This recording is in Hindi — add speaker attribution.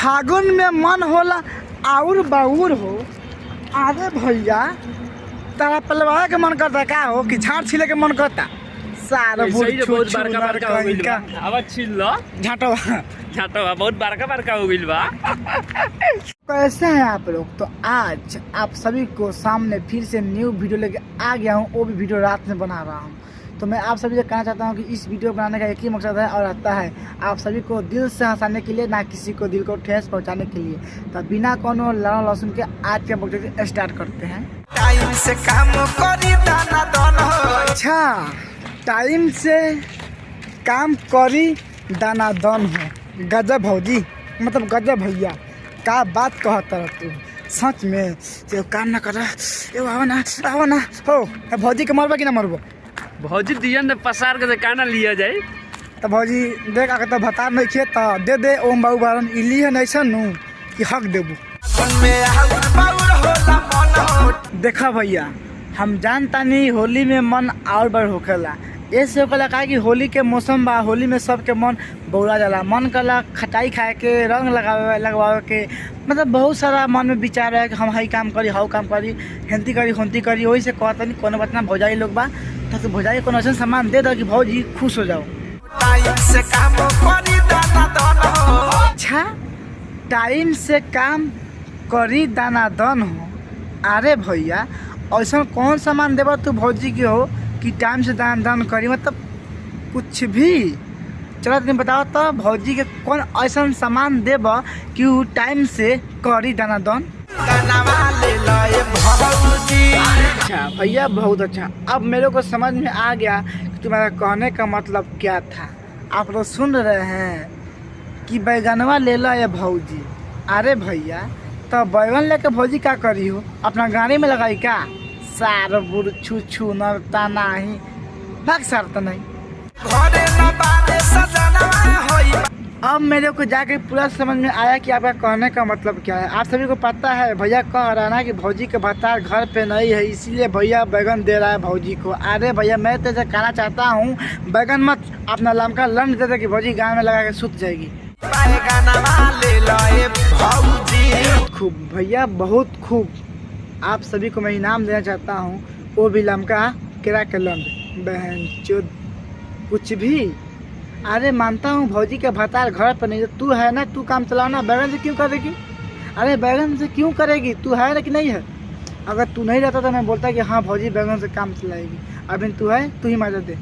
Speaker 1: फागुन में मन होला और बाउर हो। अरे भैया तारा पलवा के मन करता का हो कि झाड़ छिले के मन करता? सारा
Speaker 2: बहुत बड़का बड़का हो गइल बा। आवाज छिल लो
Speaker 1: झाटवा
Speaker 2: झाटवा बहुत बड़का बड़का हो गइल बा।
Speaker 1: कैसे हैं आप लोग? तो आज आप सभी को सामने फिर से न्यू वीडियो लेके आ गया हूँ। वो भी वीडियो रात में बना रहा हूँ। तो मैं आप सभी से कहना चाहता हूँ कि इस वीडियो बनाने का एक ही मकसद है और रहता है आप सभी को दिल से हंसाने के लिए, ना किसी को दिल को ठेस पहुँचाने के लिए। तो बिना कोनो लड़न लहसुन के आज के वक्त स्टार्ट करते हैं। टाइम से काम करी दाना दान हो। अच्छा, टाइम से काम करी दाना दान हो। गजब भौजी, मतलब गजब भैया, का बात कहता रह तू सच में। तो काम ना कर आओ ना हो भौजी के मरबा कि ना मरबो?
Speaker 2: भौजी दियन ने पसार के काना लिया जाए।
Speaker 1: तो भौजी देख आके तो बता नहीं खे तो दे दे ओम बाबू बारन इली है नहीं नु कि हक देबू। देखा भैया, हम जानता नहीं होली में मन और बढ़ होखेला। ऐसे होखेला का कि होली के मौसम बा, होली में सबके मन बौरा जाला। मन कला खटाई खाए के, रंग लगवावे के, मतलब बहुत सारा मन में विचार है कि हम हई काम करी, हाउ काम करी, हेंती करी, होंती करी। वही से कहता नहीं कोनो बात ना। भौजाई लोग बा तो भौजाई को ऐसा सामान दे दो कि भौजी खुश हो जाओ। टाइम से काम करी दाना दान हो। अच्छा, टाइम से काम करी दाना दान हो। अरे भैया, ऐसा कौन सामान देबा तू भौजी के हो कि टाइम से दान दान करी? मतलब कुछ भी। चलो तुम बताओ तो भौजी के कौन ऐसा सामान देबा कि वो टाइम से करी दाना दान? अच्छा भैया, बहुत अच्छा। अब मेरे को समझ में आ गया कि तुम्हारा कहने का मतलब क्या था। आप लोग सुन रहे हैं कि बैगनवा ले लो या भौजी। अरे भैया, तो बैगन लेके भौजी क्या करी हो? अपना गाड़ी में लगाई क्या? सार बुर छू छू नरता नहीं भाग सारता नहीं। अब मेरे को जाके पूरा समझ में आया कि आपका कहने का मतलब क्या है। आप सभी को पता है भैया कह रहा है ना कि भौजी के भत्ता घर पे नहीं है, इसीलिए भैया बैगन दे रहा है भौजी को। अरे भैया, मैं तो कहना चाहता हूँ बैगन मत, अपना लमका लंड दे दे कि भौजी गाँव में लगा के सुत जाएगी। खूब भैया, बहुत खूब। आप सभी को मैं इनाम देना चाहता हूँ, वो भी लमका किरा के लंड। बहन चोद कुछ भी। अरे मानता हूँ भौजी के भतार घर पर नहीं, तू है ना, तू काम चलाना। बैगन से क्यों करेगी? अरे बैगन से क्यों करेगी? तू है ना कि नहीं है? अगर तू नहीं रहता तो मैं बोलता कि हाँ भौजी बैगन से काम चलाएगी। अभी तू है, तू ही मजा दे।